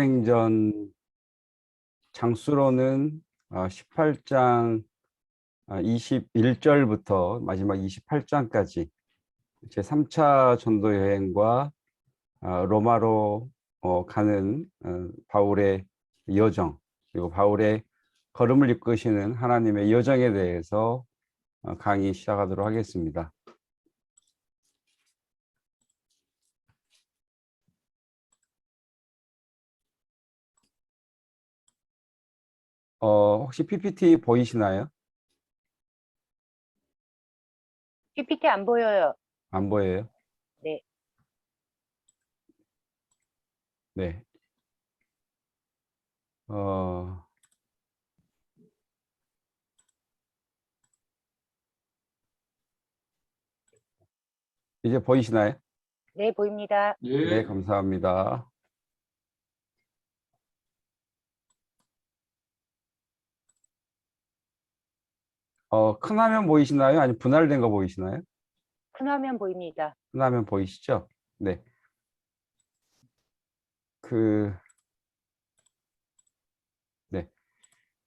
사도행전 장수로는 18장 21절부터 마지막 28장까지 제3차 전도 여행과 로마로 가는 바울의 여정, 그리고 바울의 걸음을 이끄시는 하나님의 여정에 대해서 강의 시작하도록 하겠습니다. 혹시 PPT 보이시나요? PPT 안 보여요. 안 보여요? 네. 네. 이제 보이시나요? 네, 보입니다. 네, 감사합니다. 큰 화면 보이시나요? 아니면 분할된 거 보이시나요? 큰 화면 보입니다. 큰 화면 보이시죠? 네.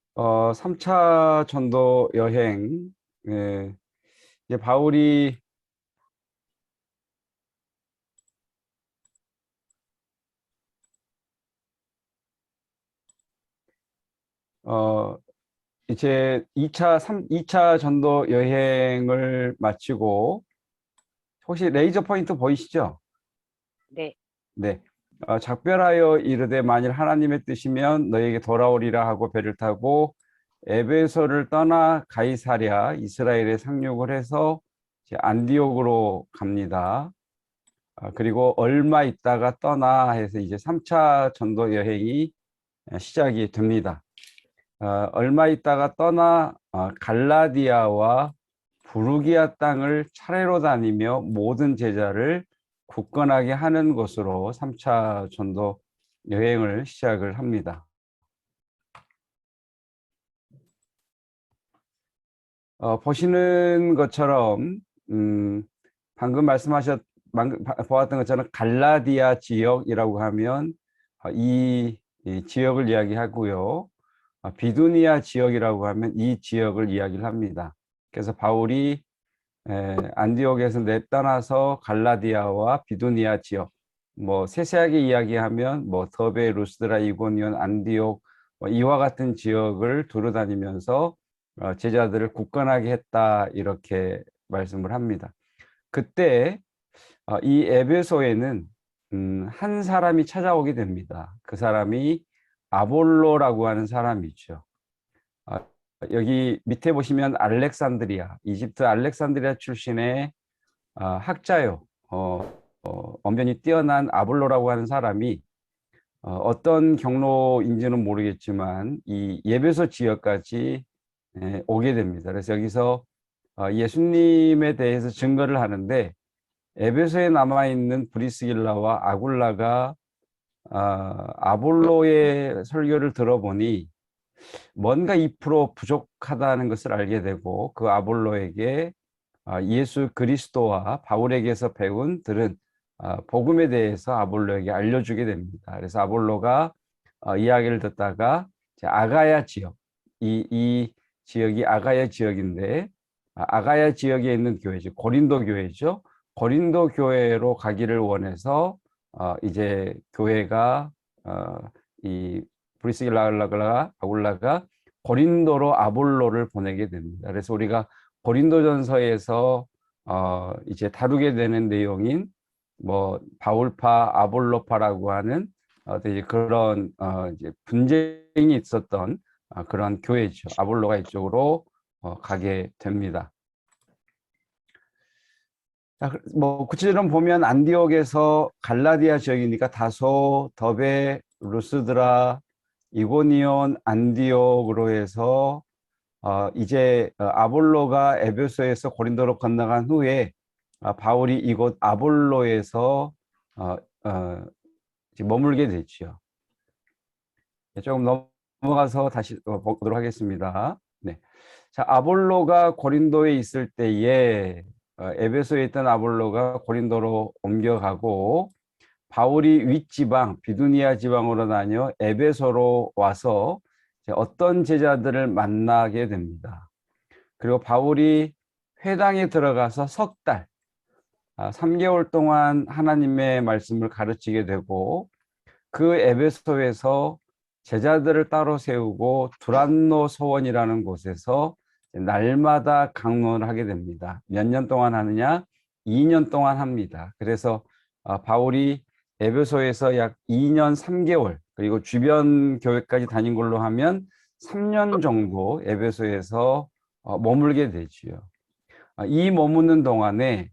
3차 전도 여행, 이제 바울이 이제 2차 전도 여행을 마치고, 혹시 레이저 포인트 보이시죠? 네. 네. 작별하여 이르되 만일 하나님의 뜻이면 너에게 돌아오리라 하고 배를 타고 에베소를 떠나 가이사랴 이스라엘에 상륙을 해서 이제 안디옥으로 갑니다. 그리고 얼마 있다가 떠나 해서 이제 3차 전도 여행이 시작이 됩니다. 얼마 있다가 떠나 갈라디아와 부르기아 땅을 차례로 다니며 모든 제자를 굳건하게 하는 것으로 3차 전도 여행을 시작을 합니다. 보시는 것처럼 방금 보았던 것처럼 갈라디아 지역이라고 하면 이 지역을 이야기하고요. 비두니아 지역이라고 하면 이 지역을 이야기를 합니다. 그래서 바울이 안디옥에서 떠나서 갈라디아와 비두니아 지역, 뭐 세세하게 이야기하면 뭐 더베, 루스드라, 이고니온, 안디옥 이와 같은 지역을 두루다니면서 제자들을 굳건하게 했다, 이렇게 말씀을 합니다. 그때 이 에베소에는 한 사람이 찾아오게 됩니다. 그 사람이 아볼로라고 하는 사람이죠. 여기 밑에 보시면 알렉산드리아, 이집트 알렉산드리아 출신의 학자요. 언변이 뛰어난 아볼로라고 하는 사람이 어떤 경로인지는 모르겠지만 이 에베소 지역까지 오게 됩니다. 그래서 여기서 예수님에 대해서 증거를 하는데, 에베소에 남아있는 브리스길라와 아굴라가 아볼로의 설교를 들어보니 뭔가 2% 부족하다는 것을 알게 되고, 그 아볼로에게 예수 그리스도와 바울에게서 들은 복음에 대해서 아볼로에게 알려주게 됩니다. 그래서 아볼로가 이야기를 듣다가 아가야 지역, 이 지역이 아가야 지역인데, 아가야 지역에 있는 교회죠. 고린도 교회죠. 고린도 교회로 가기를 원해서 이제 교회가 이 브리스길라 아굴라가 고린도로 아볼로를 보내게 됩니다. 그래서 우리가 고린도전서에서 이제 다루게 되는 내용인 뭐 바울파, 아볼로파라고 하는 되게 그런 이제 분쟁이 있었던 그런 교회죠. 아볼로가 이쪽으로 가게 됩니다. 뭐 구체적으로 보면 안디옥에서 갈라디아 지역이니까 다소, 더베, 루스드라, 이고니온, 안디옥으로 해서 이제 아볼로가 에베소에서 고린도로 건너간 후에 바울이 이곳 아볼로에서 머물게 됐죠. 조금 넘어가서 다시 보도록 하겠습니다. 네. 자, 아볼로가 고린도에 있을 때에 에베소에 있던 아볼로가 고린도로 옮겨가고, 바울이 윗지방 비두니아 지방으로 다녀 에베소로 와서 이제 어떤 제자들을 만나게 됩니다. 그리고 바울이 회당에 들어가서 석 달, 3개월 동안 하나님의 말씀을 가르치게 되고 그 에베소에서 제자들을 따로 세우고 두란노 소원이라는 곳에서 날마다 강론을 하게 됩니다. 몇 년 동안 하느냐? 2년 동안 합니다. 그래서 바울이 에베소에서 약 2년 3개월 그리고 주변 교회까지 다닌 걸로 하면 3년 정도 에베소에서 머물게 되지요. 이 머무는 동안에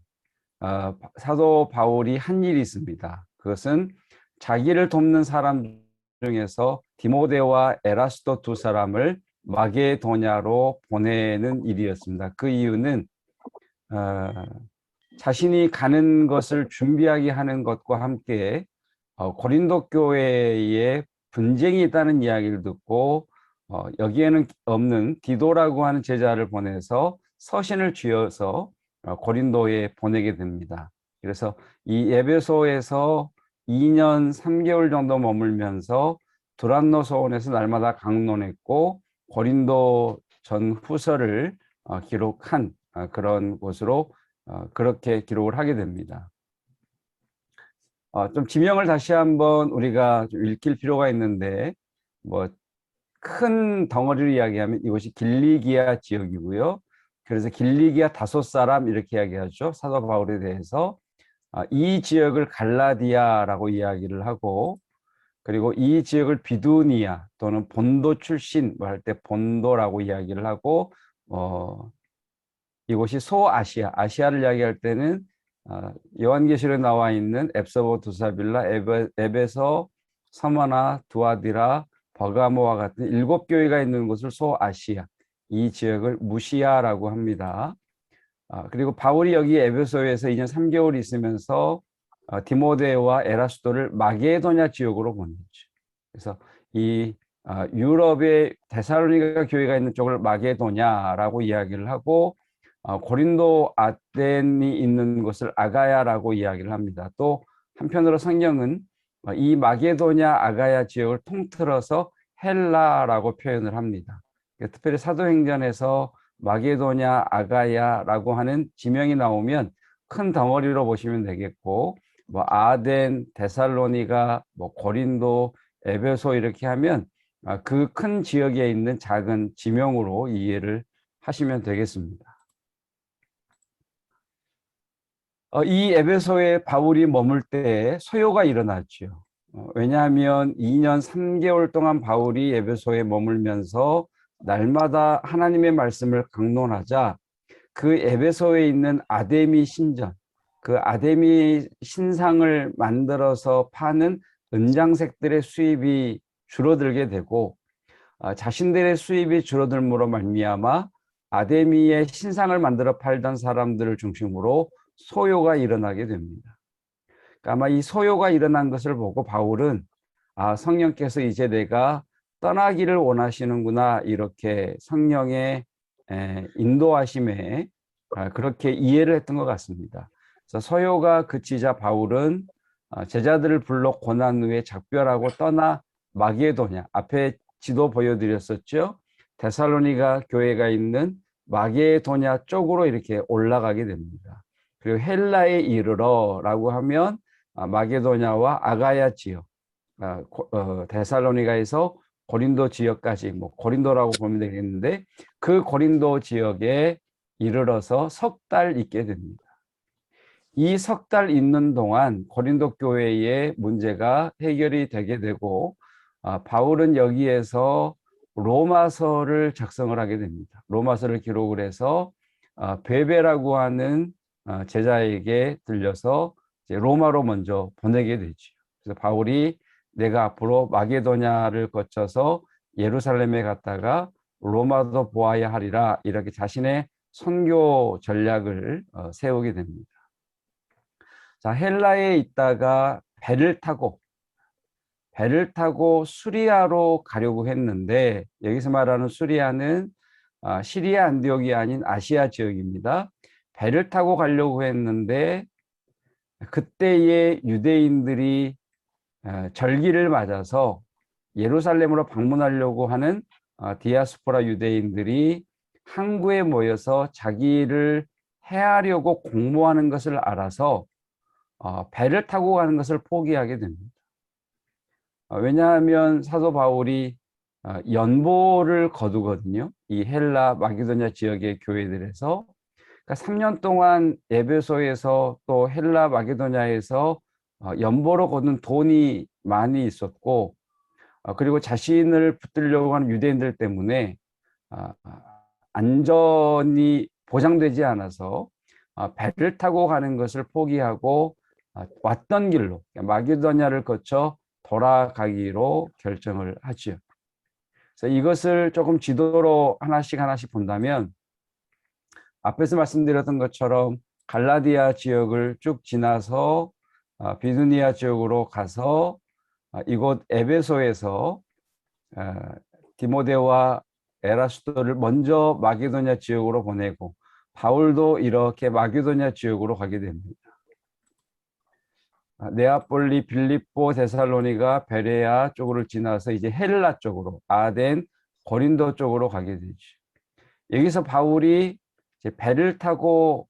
사도 바울이 한 일이 있습니다. 그것은 자기를 돕는 사람 중에서 디모데와 에라스도 두 사람을 마게도냐로 보내는 일이었습니다. 그 이유는 자신이 가는 것을 준비하게 하는 것과 함께 고린도 교회에 분쟁이 있다는 이야기를 듣고 여기에는 없는 디도라고 하는 제자를 보내서 서신을 쥐어서 고린도에 보내게 됩니다. 그래서 이 에베소에서 2년 3개월 정도 머물면서 두란노 소원에서 날마다 강론했고 고린도 전 후서를 기록한 그런 곳으로 그렇게 기록을 하게 됩니다. 좀 지명을 다시 한번 우리가 좀 읽힐 필요가 있는데 뭐 큰 덩어리를 이야기하면 이곳이 길리기아 지역이고요. 그래서 길리기아 5사람 이렇게 이야기하죠. 사도 바울에 대해서 이 지역을 갈라디아라고 이야기를 하고 그리고 이 지역을 비두니아 또는 본도 출신 할 때 본도라고 이야기를 하고 이곳이 소아시아, 아시아를 이야기할 때는 요한계시록에 나와 있는 앱서보, 두사빌라, 에베소, 서머나, 두아디라, 버가모와 같은 7교회가 있는 곳을 소아시아, 이 지역을 무시아라고 합니다. 그리고 바울이 여기 에베소에서 2년 3개월 있으면서 디모데와 에라스도를 마게도냐 지역으로 보내죠. 그래서 이 유럽의 데살로니가 교회가 있는 쪽을 마게도냐라고 이야기를 하고 고린도 아덴이 있는 곳을 아가야라고 이야기를 합니다. 또 한편으로 성경은 이 마게도냐 아가야 지역을 통틀어서 헬라라고 표현을 합니다. 특별히 사도행전에서 마게도냐 아가야라고 하는 지명이 나오면 큰 덩어리로 보시면 되겠고 뭐 아덴, 데살로니가, 뭐 고린도, 에베소 이렇게 하면 그 큰 지역에 있는 작은 지명으로 이해를 하시면 되겠습니다. 이 에베소에 바울이 머물 때 소요가 일어났죠. 왜냐하면 2년 3개월 동안 바울이 에베소에 머물면서 날마다 하나님의 말씀을 강론하자 그 에베소에 있는 아데미 신전, 그 아데미 신상을 만들어서 파는 은장색들의 수입이 줄어들게 되고 자신들의 수입이 줄어들므로 말미암아 아데미의 신상을 만들어 팔던 사람들을 중심으로 소요가 일어나게 됩니다. 그러니까 아마 이 소요가 일어난 것을 보고 바울은 성령께서 이제 내가 떠나기를 원하시는구나 이렇게 성령의 인도하심에 그렇게 이해를 했던 것 같습니다. 그래서 소요가 그치자 바울은 제자들을 불러 고난 후에 작별하고 떠나 마게도냐, 앞에 지도 보여드렸었죠. 데살로니가 교회가 있는 마게도냐 쪽으로 이렇게 올라가게 됩니다. 그리고 헬라에 이르러라고 하면 마게도냐와 아가야 지역, 데살로니가에서 고린도 지역까지, 뭐 고린도라고 보면 되겠는데 그 고린도 지역에 이르러서 석 달 있게 됩니다. 이 석 달 있는 동안 고린도 교회의 문제가 해결이 되게 되고 바울은 여기에서 로마서를 작성을 하게 됩니다. 로마서를 기록을 해서 베베라고 하는 제자에게 들려서 이제 로마로 먼저 보내게 되죠. 그래서 바울이 내가 앞으로 마게도냐를 거쳐서 예루살렘에 갔다가 로마도 보아야 하리라 이렇게 자신의 선교 전략을 세우게 됩니다. 자, 헬라에 있다가 배를 타고 수리아로 가려고 했는데 여기서 말하는 수리아는 시리아 안디옥이 아닌 아시아 지역입니다. 배를 타고 가려고 했는데 그때의 유대인들이 절기를 맞아서 예루살렘으로 방문하려고 하는 디아스포라 유대인들이 항구에 모여서 자기를 해하려고 공모하는 것을 알아서 배를 타고 가는 것을 포기하게 됩니다. 왜냐하면 사도 바울이 연보를 거두거든요. 이 헬라 마게도냐 지역의 교회들에서. 그러니까 3년 동안 에베소에서 또 헬라 마게도냐에서 연보로 거둔 돈이 많이 있었고, 그리고 자신을 붙들려고 하는 유대인들 때문에 안전이 보장되지 않아서 배를 타고 가는 것을 포기하고 왔던 길로 마게도냐를 거쳐 돌아가기로 결정을 하죠. 그래서 이것을 조금 지도로 하나씩 본다면 앞에서 말씀드렸던 것처럼 갈라디아 지역을 쭉 지나서 비두니아 지역으로 가서 이곳 에베소에서 디모데와 에라스도를 먼저 마게도냐 지역으로 보내고 바울도 이렇게 마게도냐 지역으로 가게 됩니다. 네아폴리, 빌립보, 데살로니가, 베레아 쪽으로 지나서 이제 헬라 쪽으로 아덴, 고린도 쪽으로 가게 되죠. 여기서 바울이 이제 배를 타고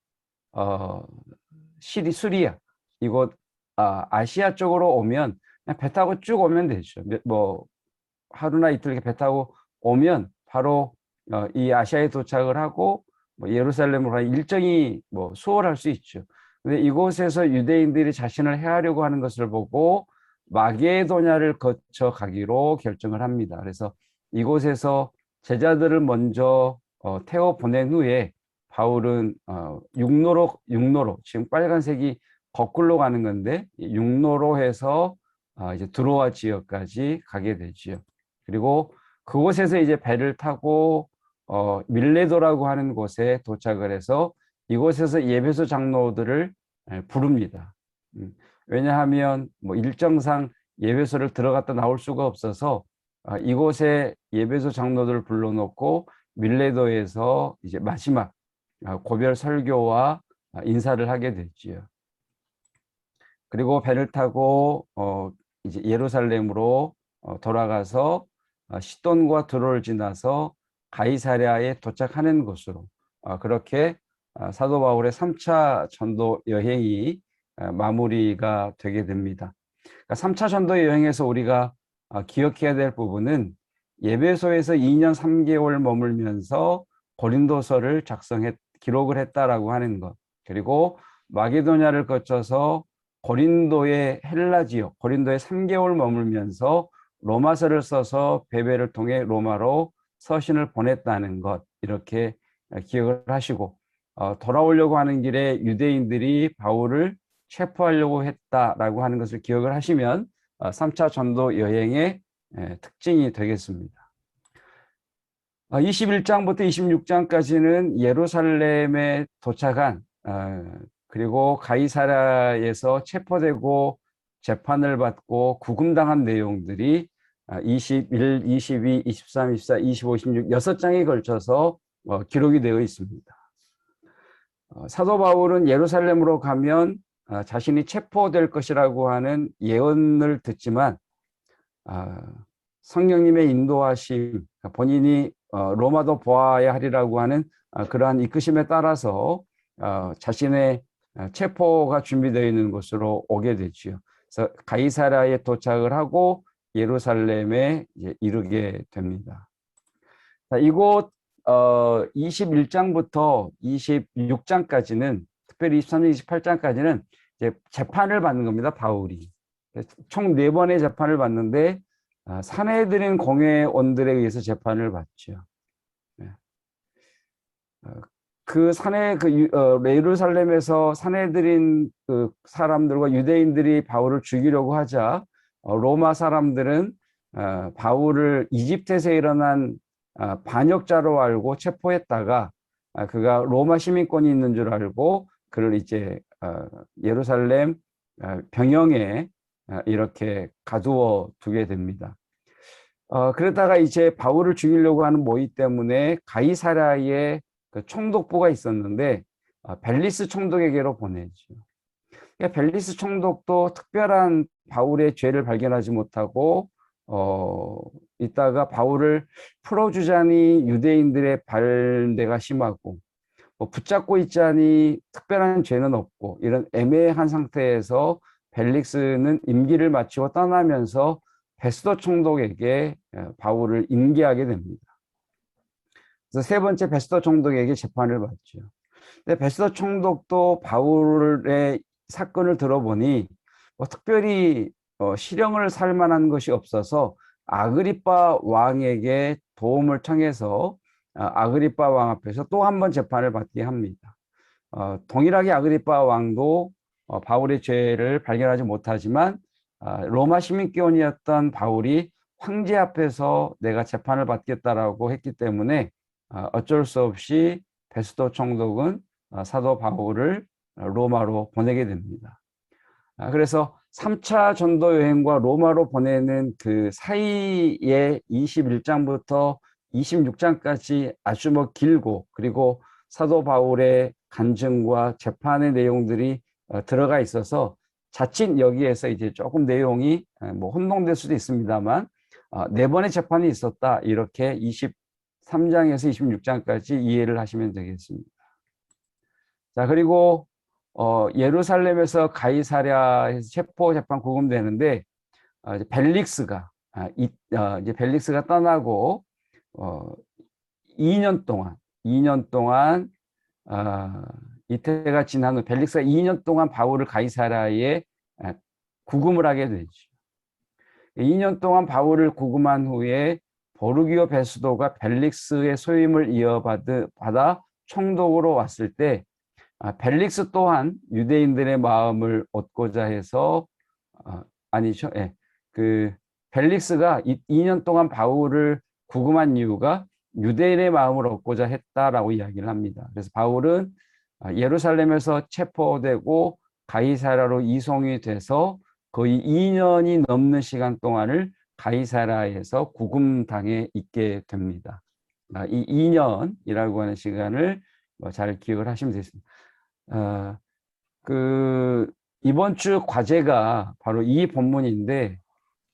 수리아 이곳 아시아 쪽으로 오면 그냥 배 타고 쭉 오면 되죠. 뭐 하루나 이틀 배 타고 오면 바로 이 아시아에 도착을 하고 뭐 예루살렘으로 가는 일정이 뭐 수월할 수 있죠. 근데 이곳에서 유대인들이 자신을 해하려고 하는 것을 보고 마게도냐를 거쳐 가기로 결정을 합니다. 그래서 이곳에서 제자들을 먼저 태워 보낸 후에 바울은 육로로 지금 빨간색이 거꾸로 가는 건데 육로로 해서 이제 드로아 지역까지 가게 되지요. 그리고 그곳에서 이제 배를 타고 밀레도라고 하는 곳에 도착을 해서 이곳에서 예배소 장로들을 부릅니다. 왜냐하면 뭐 일정상 예배소를 들어갔다 나올 수가 없어서 이곳에 예배소 장로들을 불러놓고 밀레도에서 이제 마지막 고별 설교와 인사를 하게 됐지요. 그리고 배를 타고 이제 예루살렘으로 돌아가서 시돈과 드로를 지나서 가이사랴에 도착하는 곳으로 그렇게 사도 바울의 3차 전도 여행이 마무리가 되게 됩니다. 그러니까 3차 전도 여행에서 우리가 기억해야 될 부분은 예배소에서 2년 3개월 머물면서 고린도서를 기록을 했다라고 하는 것, 그리고 마게도냐를 거쳐서 고린도의 헬라 지역, 고린도에 3개월 머물면서 로마서를 써서 베베를 통해 로마로 서신을 보냈다는 것, 이렇게 기억을 하시고 돌아오려고 하는 길에 유대인들이 바울을 체포하려고 했다라고 하는 것을 기억을 하시면 3차 전도 여행의 특징이 되겠습니다. 21장부터 26장까지는 예루살렘에 도착한 그리고 가이사랴에서 체포되고 재판을 받고 구금당한 내용들이 21, 22, 23, 24, 25, 26 6장에 걸쳐서 기록이 되어 있습니다. 사도 바울은 예루살렘으로 가면 자신이 체포될 것이라고 하는 예언을 듣지만 성령님의 인도하심, 본인이 로마도 보아야 하리라고 하는 그러한 이끄심에 따라서 자신의 체포가 준비되어 있는 곳으로 오게 되지요. 그래서 가이사랴에 도착을 하고 예루살렘에 이르게 됩니다. 이곳 21장부터 26장까지는 특별히 23장, 28장까지는 이제 재판을 받는 겁니다. 바울이. 총 4번의 재판을 받는데 산헤드린 공회원들에 의해서 재판을 받죠. 예루살렘에서 산헤드린 그 사람들과 유대인들이 바울을 죽이려고 하자 로마 사람들은 바울을 이집트에서 일어난 반역자로 알고 체포했다가 그가 로마 시민권이 있는 줄 알고 그를 이제 예루살렘 병영에 이렇게 가두어 두게 됩니다. 그러다가 이제 바울을 죽이려고 하는 모의 때문에 가이사랴에 그 총독부가 있었는데 벨리스 총독에게로 보내죠. 벨리스 총독도 특별한 바울의 죄를 발견하지 못하고 있다가 바울을 풀어주자니 유대인들의 반대가 심하고 붙잡고 있자니 특별한 죄는 없고 이런 애매한 상태에서 벨릭스는 임기를 마치고 떠나면서 베스도 총독에게 바울을 인계하게 됩니다. 그래서 세 번째 베스도 총독에게 재판을 받죠. 근데 베스도 총독도 바울의 사건을 들어보니 특별히 실형을 살 만한 것이 없어서 아그리빠 왕에게 도움을 청해서 아그리빠 왕 앞에서 또 한 번 재판을 받게 합니다. 동일하게 아그리빠 왕도 바울의 죄를 발견하지 못하지만 로마 시민권이었던 바울이 황제 앞에서 내가 재판을 받겠다라고 했기 때문에 어쩔 수 없이 베스도 총독은 사도 바울을 로마로 보내게 됩니다. 그래서 3차 전도 여행과 로마로 보내는 그 사이에 21장부터 26장까지 아주 길고 그리고 사도 바울의 간증과 재판의 내용들이 들어가 있어서 자칫 여기에서 이제 조금 내용이 혼동될 수도 있습니다만 네 번의 재판이 있었다 이렇게 23장에서 26장까지 이해를 하시면 되겠습니다. 자, 그리고 예루살렘에서 가이사랴에서 체포 재판 구금되는데 이제 벨릭스가 이제 벨릭스가 떠나고 2년 동안 이때가 지난 후 벨릭스가 2년 동안 바울을 가이사랴에 구금을 하게 되죠. 2년 동안 바울을 구금한 후에 보르기오 베스도가 벨릭스의 소임을 이어받아 총독으로 왔을 때 벨릭스 또한 유대인들의 마음을 얻고자 해서 벨릭스가 2년 동안 바울을 구금한 이유가 유대인의 마음을 얻고자 했다라고 이야기를 합니다. 그래서 바울은 예루살렘에서 체포되고 가이사랴로 이송이 돼서 거의 2년이 넘는 시간 동안을 가이사랴에서 구금당해 있게 됩니다. 이 2년이라고 하는 시간을 잘 기억을 하시면 되겠습니다. 이번 주 과제가 바로 이 본문인데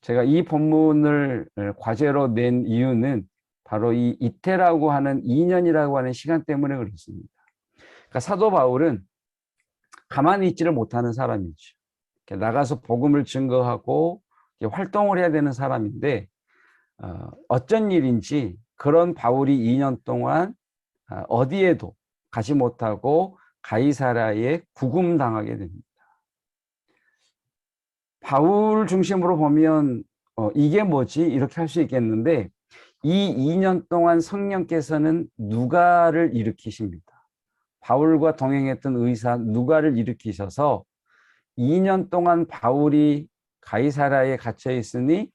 제가 이 본문을 과제로 낸 이유는 바로 이 이태라고 하는 2년이라고 하는 시간 때문에 그렇습니다. 그러니까 사도 바울은 가만히 있지를 못하는 사람이죠. 나가서 복음을 증거하고 활동을 해야 되는 사람인데 어쩐 일인지 그런 바울이 2년 동안 어디에도 가지 못하고 가이사랴에 구금당하게 됩니다. 바울 중심으로 보면 이게 뭐지? 이렇게 할 수 있겠는데 이 2년 동안 성령께서는 누가를 일으키십니다. 바울과 동행했던 의사 누가를 일으키셔서 2년 동안 바울이 가이사랴에 갇혀 있으니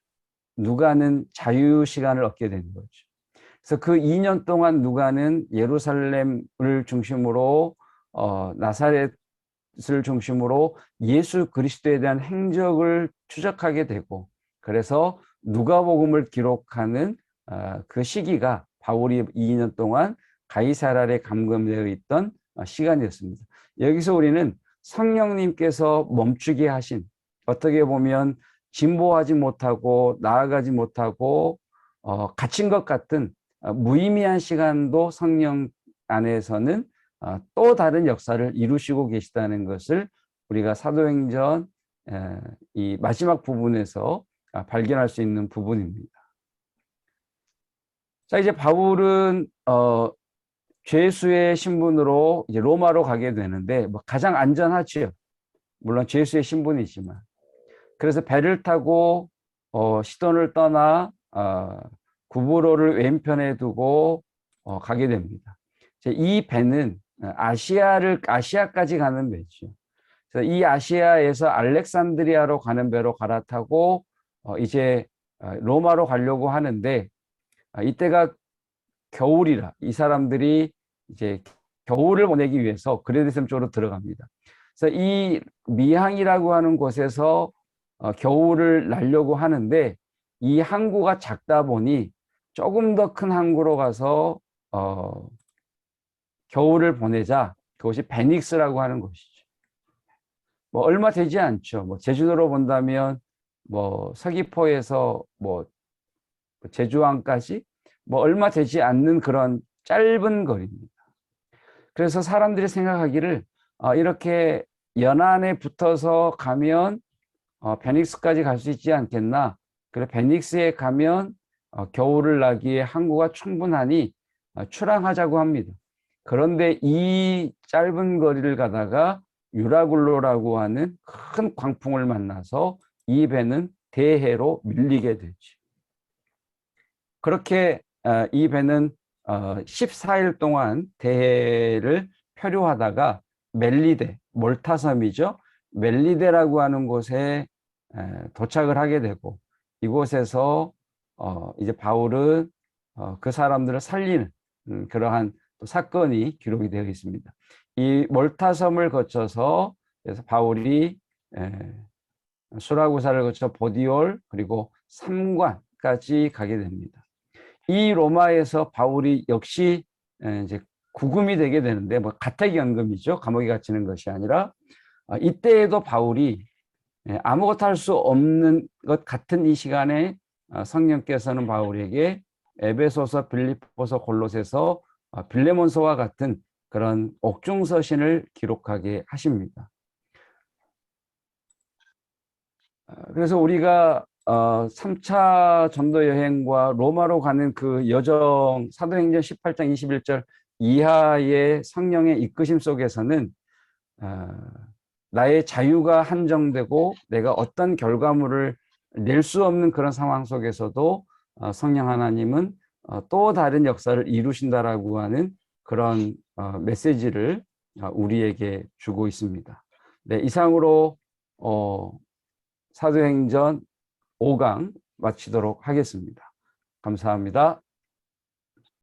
누가는 자유 시간을 얻게 된 거죠. 그래서 그 2년 동안 누가는 예루살렘을 중심으로 나사렛을 중심으로 예수 그리스도에 대한 행적을 추적하게 되고 그래서 누가복음을 기록하는 그 시기가 바울이 2년 동안 가이사랴에 감금되어 있던 시간이었습니다. 여기서 우리는 성령님께서 멈추게 하신 어떻게 보면 진보하지 못하고 나아가지 못하고 갇힌 것 같은 무의미한 시간도 성령 안에서는 또 다른 역사를 이루시고 계시다는 것을 우리가 사도행전 이 마지막 부분에서 발견할 수 있는 부분입니다. 자, 이제 바울은 죄수의 신분으로 이제 로마로 가게 되는데 가장 안전하죠. 물론 죄수의 신분이지만. 그래서 배를 타고 시돈을 떠나 구브로를 왼편에 두고 가게 됩니다. 이 배는 아시아까지 가는 배죠. 그래서 이 아시아에서 알렉산드리아로 가는 배로 갈아타고 이제 로마로 가려고 하는데 이때가 겨울이라 이 사람들이 이제 겨울을 보내기 위해서 그레데셈 쪽으로 들어갑니다. 그래서 이 미항이라고 하는 곳에서 겨울을 나려고 하는데 이 항구가 작다 보니 조금 더 큰 항구로 가서 겨울을 보내자 그것이 베닉스라고 하는 곳이죠. 뭐 얼마 되지 않죠. 뭐 제주도로 본다면 뭐 서귀포에서 뭐 제주항까지 뭐 얼마 되지 않는 그런 짧은 거리입니다. 그래서 사람들이 생각하기를 이렇게 연안에 붙어서 가면 베닉스까지 갈 수 있지 않겠나. 그래 베닉스에 가면 겨울을 나기에 항구가 충분하니 출항하자고 합니다. 그런데 이 짧은 거리를 가다가 유라굴로라고 하는 큰 광풍을 만나서 이 배는 대해로 밀리게 되죠. 그렇게 이 배는 14일 동안 대해를 표류하다가 멜리데, 몰타섬이죠. 멜리데라고 하는 곳에 도착을 하게 되고 이곳에서 이제 바울은 그 사람들을 살리는 그러한 또 사건이 기록이 되어 있습니다. 이 몰타섬을 거쳐서 그래서 바울이 수라구사를 거쳐 보디올 그리고 삼관까지 가게 됩니다. 이 로마에서 바울이 역시 이제 구금이 되게 되는데 뭐 가택연금이죠. 감옥에 갇히는 것이 아니라 이때에도 바울이 아무것도 할 수 없는 것 같은 이 시간에 성령께서는 바울에게 에베소서, 빌립보서, 골로새서, 빌레몬서와 같은 그런 옥중서신을 기록하게 하십니다. 그래서 우리가 3차 전도 여행과 로마로 가는 그 여정 사도행전 18장 21절 이하의 성령의 이끄심 속에서는 나의 자유가 한정되고 내가 어떤 결과물을 낼 수 없는 그런 상황 속에서도 성령 하나님은 또 다른 역사를 이루신다라고 하는 그런 메시지를 우리에게 주고 있습니다. 네, 이상으로 사도행전 5강 마치도록 하겠습니다. 감사합니다.